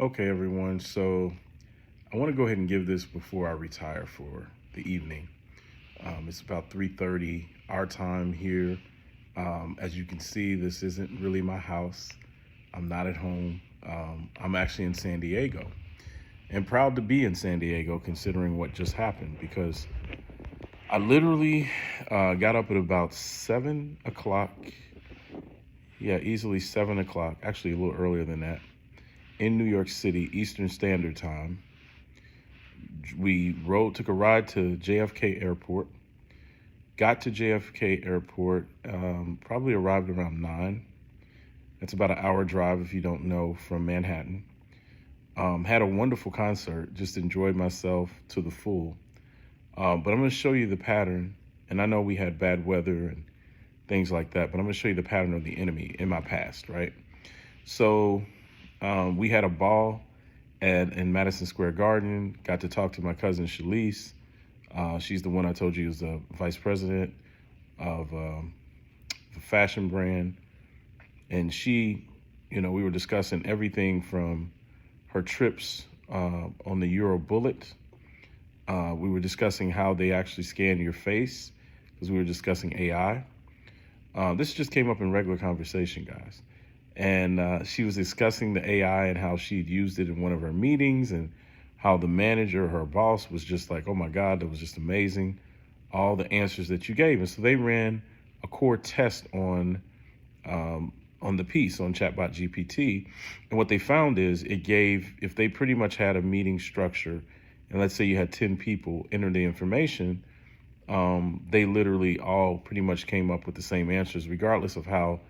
Okay, everyone. So I want to go ahead and give this before I retire for the evening. It's about 3:30 our time here. As you can see, this isn't really my house. I'm not at home. I'm actually in San Diego, and proud to be in San Diego considering what just happened because I literally got up at about 7 o'clock. Yeah, easily 7 o'clock. Actually, a little earlier than that in New York City, Eastern Standard Time. We took a ride to JFK Airport, got to JFK Airport, probably arrived around 9. That's about an hour drive if you don't know from Manhattan. Had a wonderful concert, just enjoyed myself to the full. But I'm going to show you the pattern. And I know we had bad weather and things like that, but I'm going to show you the pattern of the enemy in my past, right? So we had a ball in Madison Square Garden. Got to talk to my cousin Shalise. She's the one I told you is the vice president of the fashion brand. And we were discussing everything from her trips on the Euro Bullet. We were discussing how they actually scan your face because we were discussing AI. This just came up in regular conversation, guys. And she was discussing the AI and how she'd used it in one of her meetings and how the manager, her boss, was just like, oh my God, that was just amazing. All the answers that you gave. And so they ran a core test on the piece on Chatbot GPT. And what they found is if they pretty much had a meeting structure, and let's say you had 10 people enter the information, they literally all pretty much came up with the same answers, regardless of how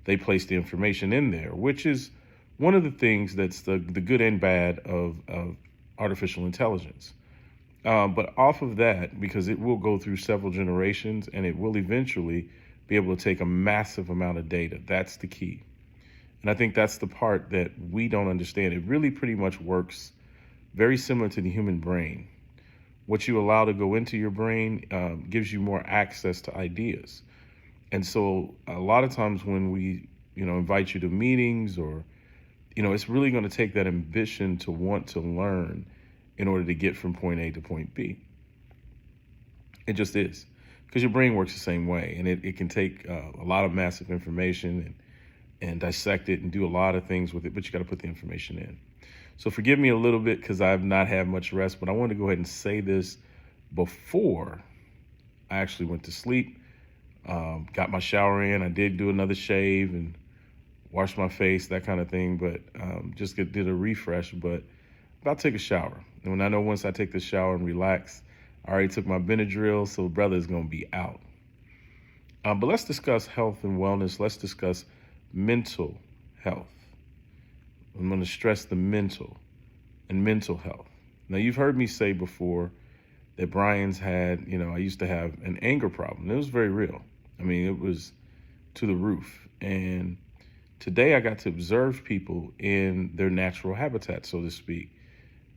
they placed the information in there, which is one of the things that's the good and bad of artificial intelligence. But off of that, because it will go through several generations and it will eventually be able to take a massive amount of data. That's the key. And I think that's the part that we don't understand. It really pretty much works very similar to the human brain. What you allow to go into your brain gives you more access to ideas. And so a lot of times when we, invite you to meetings or, it's really going to take that ambition to want to learn in order to get from point A to point B. It just is. Because your brain works the same way, and it can take a lot of massive information and dissect it and do a lot of things with it, but you got to put the information in. So forgive me a little bit because I've not had much rest, but I wanted to go ahead and say this before I actually went to sleep. Got my shower in. I did do another shave and wash my face, that kind of thing, but did a refresh, but about to take a shower. And when I know once I take the shower and relax, I already took my Benadryl, so brother is going to be out. But let's discuss health and wellness. Let's discuss mental health. I'm going to stress the mental and mental health. Now, you've heard me say before that Brian's had, I used to have an anger problem. It was very real. I mean, it was to the roof. And today I got to observe people in their natural habitat, so to speak.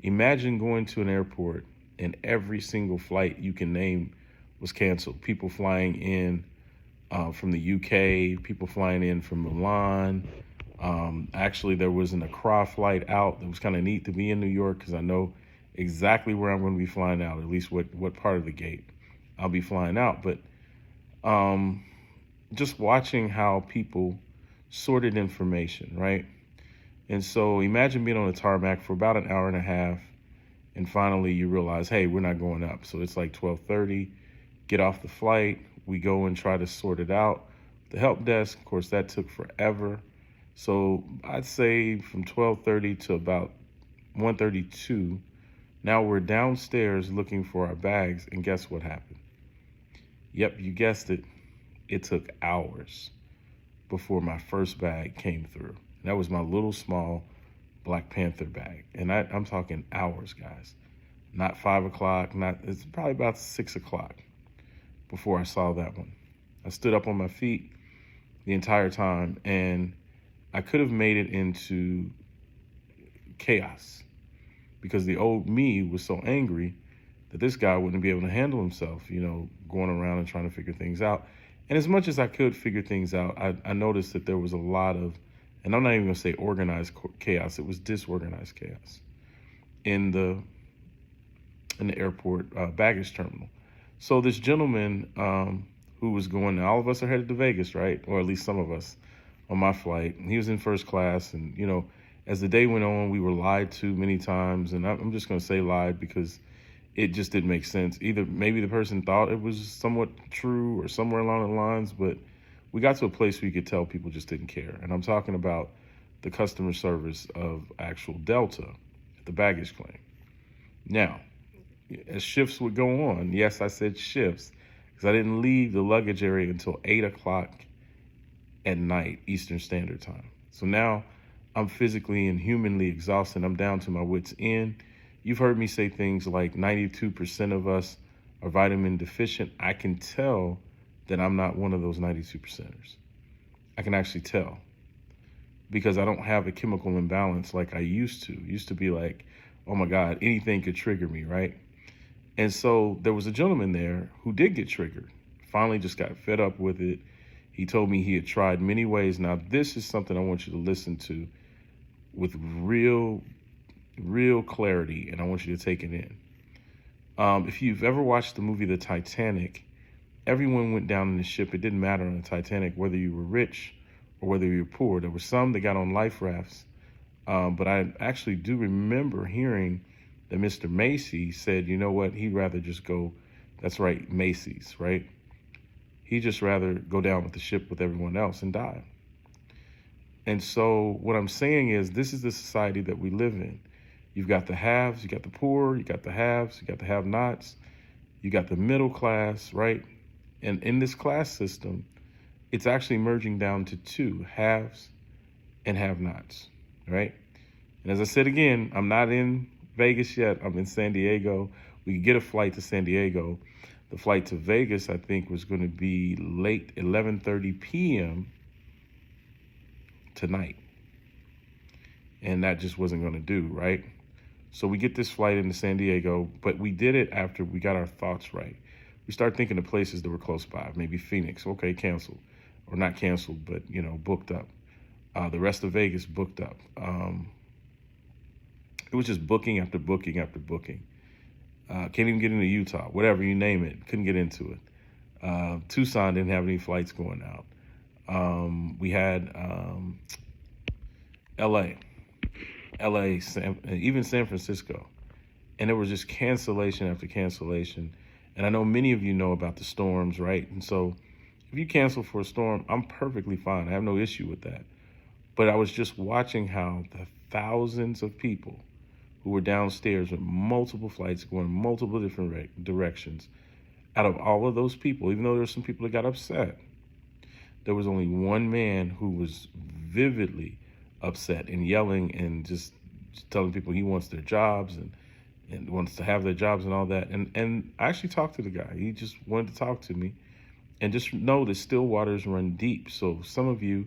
Imagine going to an airport and every single flight you can name was canceled. People flying in from the UK, people flying in from Milan. Actually, there was an Accra flight out. It was kind of neat to be in New York because I know exactly where I'm going to be flying out, at least what part of the gate I'll be flying out. But just watching how people sorted information, right? And so imagine being on a tarmac for about an hour and a half, and finally you realize, hey, we're not going up. So it's like 12:30, get off the flight. We go and try to sort it out. The help desk, of course, that took forever. So I'd say from 12:30 to about 1:32, now we're downstairs looking for our bags, and guess what happened? Yep, you guessed it. It took hours before my first bag came through. And that was my little small Black Panther bag. And I'm talking hours, guys. Not 5 o'clock, it's probably about 6 o'clock before I saw that one. I stood up on my feet the entire time, and I could have made it into chaos because the old me was so angry that this guy wouldn't be able to handle himself, going around and trying to figure things out. And as much as I could figure things out, I noticed that there was a lot of and I'm not even going to say organized chaos. It was disorganized chaos in the airport baggage terminal. So this gentleman who was going, all of us are headed to Vegas, right? Or at least some of us on my flight. He was in first class, and as the day went on, we were lied to many times, and I'm just going to say lied because it just didn't make sense. Either maybe the person thought it was somewhat true or somewhere along the lines, but we got to a place where you could tell people just didn't care. And I'm talking about the customer service of actual Delta at the baggage claim. Now, as shifts would go on, yes, I said shifts, because I didn't leave the luggage area until 8 o'clock at night, Eastern Standard Time. So now I'm physically and humanly exhausted. I'm down to my wits' end. You've heard me say things like 92% of us are vitamin deficient. I can tell that I'm not one of those 92%ers. I can actually tell because I don't have a chemical imbalance like I used to. It used to be like, oh my God, anything could trigger me, right? And so there was a gentleman there who did get triggered, finally just got fed up with it. He told me he had tried many ways. Now, this is something I want you to listen to with real clarity, and I want you to take it in. If you've ever watched the movie The Titanic, everyone went down in the ship. It didn't matter on the Titanic whether you were rich or whether you were poor. There were some that got on life rafts, but I actually do remember hearing that Mr. Macy said, you know what, he'd rather just go, that's right, Macy's, right? He'd just rather go down with the ship with everyone else and die. And so what I'm saying is, this is the society that we live in. You've got the haves, you got the poor, you got the haves, you got the have-nots, you got the middle class, right? And in this class system, it's actually merging down to two, haves and have-nots, right? And as I said again, I'm not in Vegas yet. I'm in San Diego. We could get a flight to San Diego. The flight to Vegas, I think, was going to be late 11:30 p.m. tonight. And that just wasn't going to do, right? So we get this flight into San Diego, but we did it after we got our thoughts right. We started thinking of places that were close by, maybe Phoenix. Okay, canceled. Or not canceled, but, booked up. The rest of Vegas booked up. It was just booking after booking after booking. Can't even get into Utah, whatever, you name it. Couldn't get into it. Tucson didn't have any flights going out. We had LA, even San Francisco. And there was just cancellation after cancellation. And I know many of you know about the storms, right? And so if you cancel for a storm, I'm perfectly fine. I have no issue with that. But I was just watching how the thousands of people who were downstairs with multiple flights going multiple different directions, out of all of those people, even though there were some people that got upset, there was only one man who was vividly upset and yelling and just telling people he wants their jobs and wants to have their jobs and all that. And I actually talked to the guy. He just wanted to talk to me. And just know that still waters run deep. So some of you,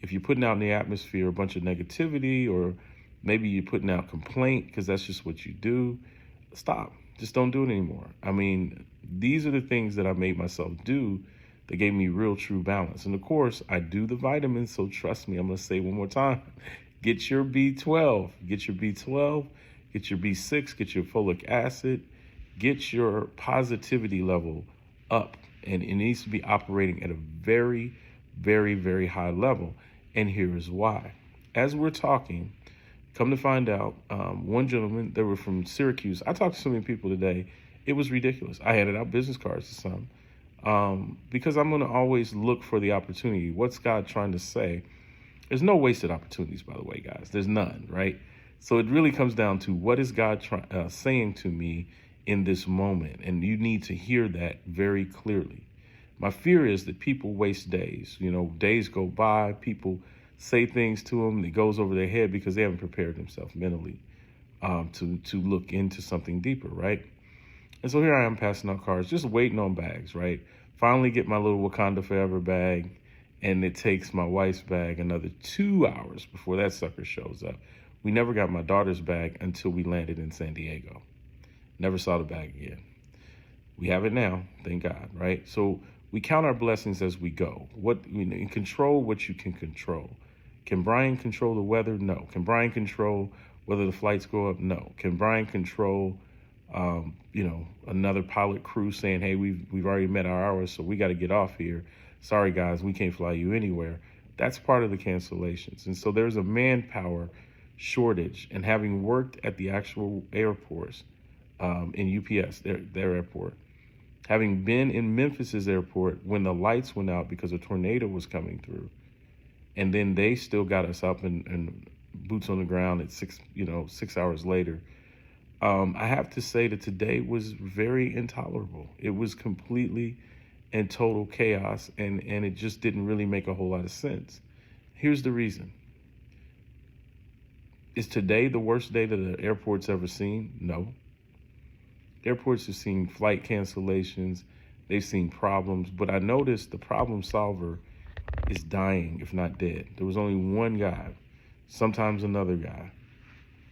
if you're putting out in the atmosphere a bunch of negativity, or maybe you're putting out complaint because that's just what you do, stop. Just don't do it anymore. I mean, these are the things that I made myself do that gave me real, true balance. And of course, I do the vitamins, so trust me, I'm going to say one more time. Get your B12. Get your B12. Get your B6. Get your folic acid. Get your positivity level up. And it needs to be operating at a very, very, very high level. And here is why. As we're talking, come to find out, one gentleman, they were from Syracuse. I talked to so many people today. It was ridiculous. I handed out business cards to some because I'm going to always look for the opportunity. What's God trying to say? There's no wasted opportunities, by the way, guys. There's none, right? So it really comes down to what is God saying to me in this moment, and you need to hear that very clearly. My fear is that people waste days. Days go by, people say things to them that goes over their head because they haven't prepared themselves mentally to look into something deeper, right? And so here I am passing out cards, just waiting on bags, right? Finally get my little Wakanda Forever bag, and it takes my wife's bag another 2 hours before that sucker shows up. We never got my daughter's bag until we landed in San Diego. Never saw the bag again. We have it now, thank God, right? So we count our blessings as we go. And control what you can control. Can Brian control the weather? No. Can Brian control whether the flights go up? No. Can Brian control, another pilot crew saying, "Hey, we've already met our hours, so we got to get off here. Sorry, guys, we can't fly you anywhere." That's part of the cancellations, and so there's a manpower shortage. And having worked at the actual airports, in UPS, their airport, having been in Memphis's airport when the lights went out because a tornado was coming through, and then they still got us up and boots on the ground at 6 hours later. I have to say that today was very intolerable. It was completely and total chaos, and it just didn't really make a whole lot of sense. Here's the reason. Is today the worst day that the airport's ever seen? No. Airports have seen flight cancellations, they've seen problems, but I noticed the problem solver is dying, if not dead. There was only one guy, sometimes another guy,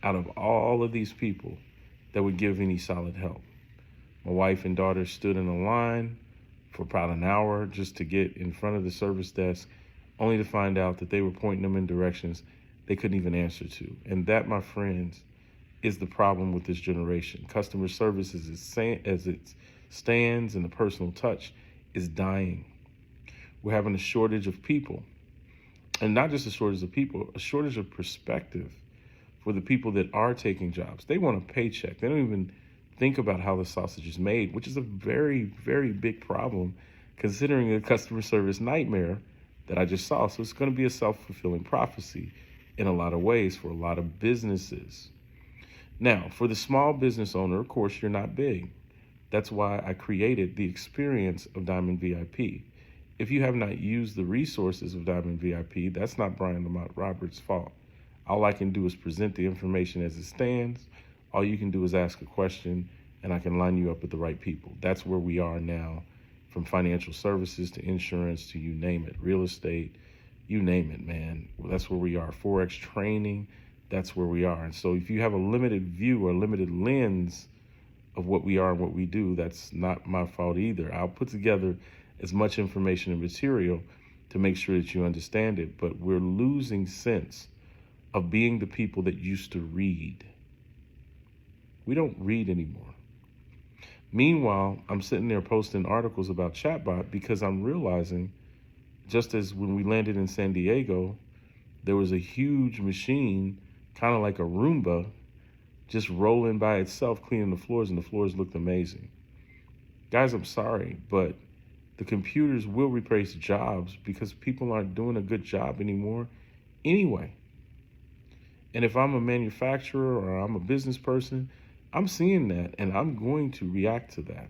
out of all of these people that would give any solid help. My wife and daughter stood in a line for about an hour just to get in front of the service desk, only to find out that they were pointing them in directions they couldn't even answer to. And that, my friends, is the problem with this generation. Customer service as it stands and the personal touch is dying. We're having a shortage of people. And not just a shortage of people, a shortage of perspective for the people that are taking jobs. They want a paycheck. They don't even think about how the sausage is made, which is a very, very big problem considering the customer service nightmare that I just saw. So it's going to be a self-fulfilling prophecy in a lot of ways for a lot of businesses. Now, for the small business owner, of course, you're not big. That's why I created the experience of Diamond VIP. If you have not used the resources of Diamond VIP, that's not Brian Lamont Roberts' fault. All I can do is present the information as it stands. All you can do is ask a question, and I can line you up with the right people. That's where we are now, from financial services to insurance to you name it, real estate, you name it, man. Well, that's where we are. Forex training, that's where we are. And so if you have a limited view or a limited lens of what we are and what we do, that's not my fault either. I'll put together as much information and material to make sure that you understand it, but we're losing sense of being the people that used to read. We don't read anymore. Meanwhile, I'm sitting there posting articles about chatbot because I'm realizing, just as when we landed in San Diego, there was a huge machine, kind of like a Roomba, just rolling by itself, cleaning the floors, and the floors looked amazing. Guys, I'm sorry, but the computers will replace jobs because people aren't doing a good job anymore anyway. And if I'm a manufacturer or I'm a business person, I'm seeing that and I'm going to react to that.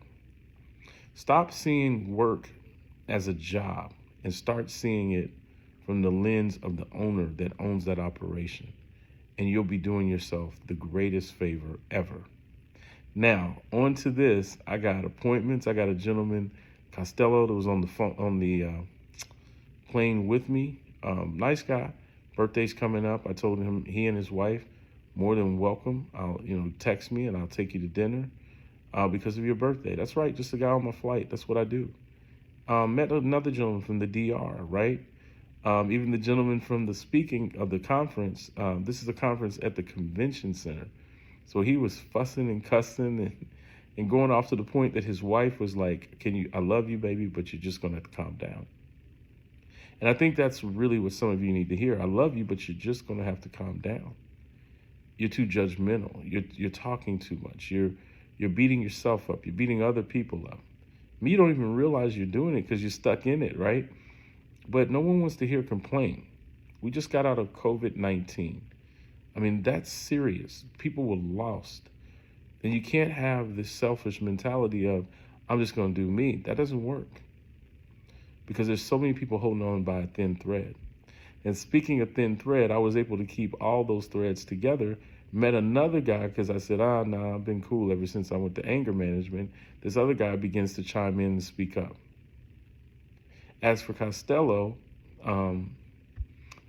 Stop seeing work as a job and start seeing it from the lens of the owner that owns that operation. And you'll be doing yourself the greatest favor ever. Now, on to this. I got appointments. I got a gentleman, Costello, that was on the phone, on the plane with me. Nice guy. Birthday's coming up. I told him he and his wife, more than welcome. I'll, text me and I'll take you to dinner because of your birthday. That's right. Just a guy on my flight. That's what I do. Met another gentleman from the DR, right? Even the gentleman from the speaking of the conference. This is a conference at the convention center. So he was fussing and cussing and going off to the point that his wife was like, I love you, baby, but you're just going to have to calm down. And I think that's really what some of you need to hear. I love you, but you're just going to have to calm down. You're too judgmental. You're talking too much. You're beating yourself up. You're beating other people up. You don't even realize you're doing it because you're stuck in it, right? But no one wants to hear complaint. We just got out of COVID-19. I mean, that's serious. People were lost. And you can't have this selfish mentality of, I'm just going to do me. That doesn't work. Because there's so many people holding on by a thin thread. And speaking of thin thread, I was able to keep all those threads together. Met another guy because I said, nah, I've been cool ever since I went to anger management. This other guy begins to chime in and speak up. As for Costello,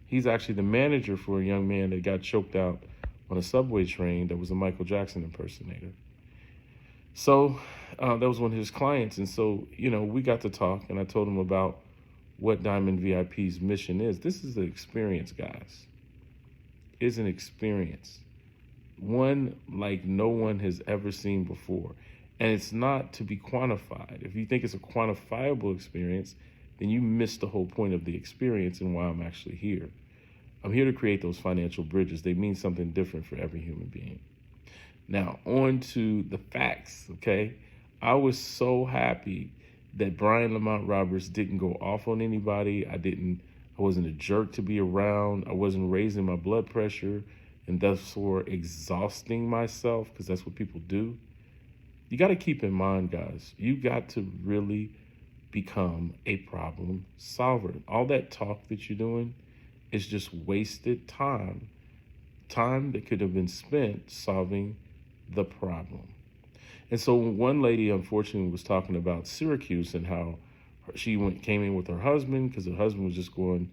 he's actually the manager for a young man that got choked out on a subway train that was a Michael Jackson impersonator. So that was one of his clients. And so, we got to talk and I told him about what Diamond VIP's mission is. This is an experience, guys. It's an experience. One like no one has ever seen before. And it's not to be quantified. If you think it's a quantifiable experience, then you miss the whole point of the experience and why I'm actually here. I'm here to create those financial bridges. They mean something different for every human being. Now, on to the facts, okay? I was so happy that Brian Lamont Roberts didn't go off on anybody. I wasn't a jerk to be around. I wasn't raising my blood pressure and therefore exhausting myself, because that's what people do. You got to keep in mind, guys, you got to really become a problem solver. All that talk that you're doing is just wasted time that could have been spent solving the problem. And so one lady, unfortunately, was talking about Syracuse and how she came in with her husband because her husband was just going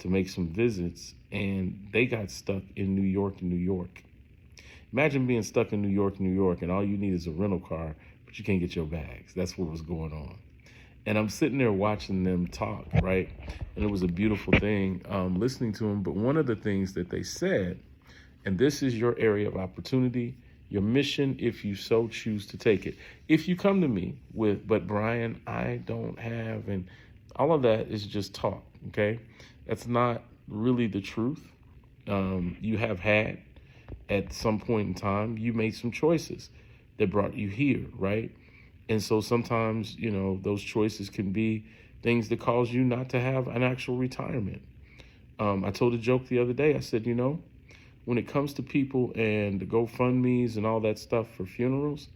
to make some visits, and they got stuck in New York, New York. Imagine being stuck in New York, New York, and all you need is a rental car, but you can't get your bags. That's what was going on. And I'm sitting there watching them talk, right? And it was a beautiful thing listening to them. But one of the things that they said, and this is your area of opportunity, your mission, if you so choose to take it. If you come to me with, but Brian, I don't have, and all of that is just talk, okay? That's not really the truth. You have had, at some point in time, you made some choices that brought you here, right? And so sometimes, those choices can be things that cause you not to have an actual retirement. I told a joke the other day. I said, when it comes to people and the GoFundMes and all that stuff for funerals,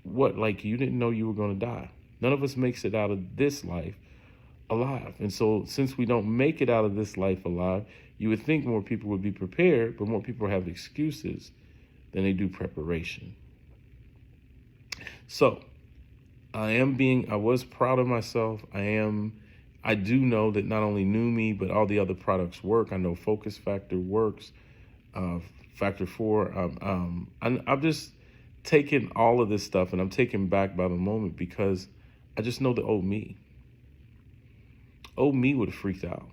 you didn't know you were going to die. None of us makes it out of this life alive. And so since we don't make it out of this life alive, you would think more people would be prepared, but more people have excuses than they do preparation. So I was proud of myself. I do know that not only New Me, but all the other products work. I know Focus Factor works, Factor 4. I'm just taking all of this stuff and I'm taken back by the moment because I just know the old me. Old me would have freaked out.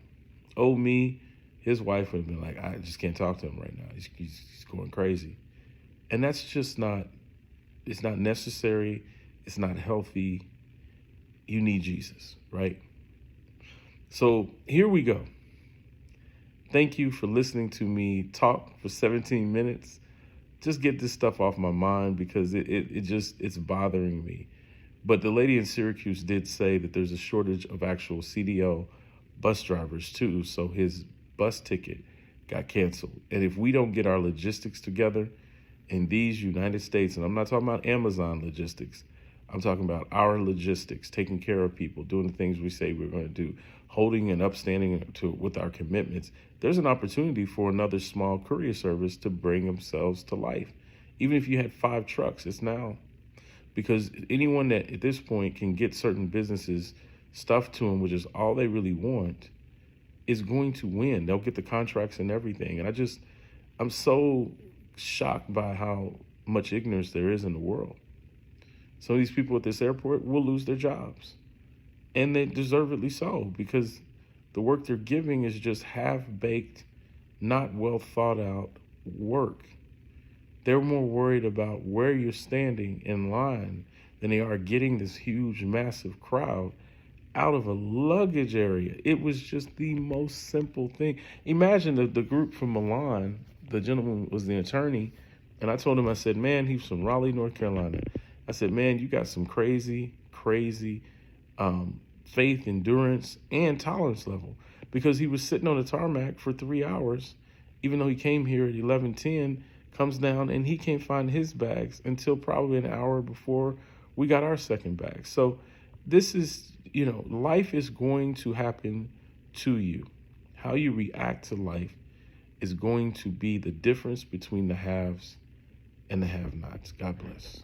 Old me, his wife would have been like, I just can't talk to him right now. He's going crazy. And that's just it's not necessary. It's not healthy. You need Jesus, right? So here we go. Thank you for listening to me talk for 17 minutes. Just get this stuff off my mind because it's bothering me. But the lady in Syracuse did say that there's a shortage of actual CDL bus drivers too. So his bus ticket got canceled. And if we don't get our logistics together in these United States, and I'm not talking about Amazon logistics, I'm talking about our logistics, taking care of people, doing the things we say we're going to do, holding and upstanding with our commitments. There's an opportunity for another small courier service to bring themselves to life. Even if you had 5 trucks, it's now. Because anyone that at this point can get certain businesses stuff to them, which is all they really want, is going to win. They'll get the contracts and everything. And I'm so shocked by how much ignorance there is in the world. Some of these people at this airport will lose their jobs. And they deservedly so, because the work they're giving is just half-baked, not well thought out work. They're more worried about where you're standing in line than they are getting this huge, massive crowd out of a luggage area. It was just the most simple thing. Imagine the group from Milan, the gentleman was the attorney, and I told him, I said, man, he's from Raleigh, North Carolina. I said, man, you got some crazy faith, endurance, and tolerance level, because he was sitting on the tarmac for 3 hours, even though he came here at 11:10, comes down and he can't find his bags until probably an hour before we got our second bag. So this is, life is going to happen to you. How you react to life is going to be the difference between the haves and the have-nots. God bless.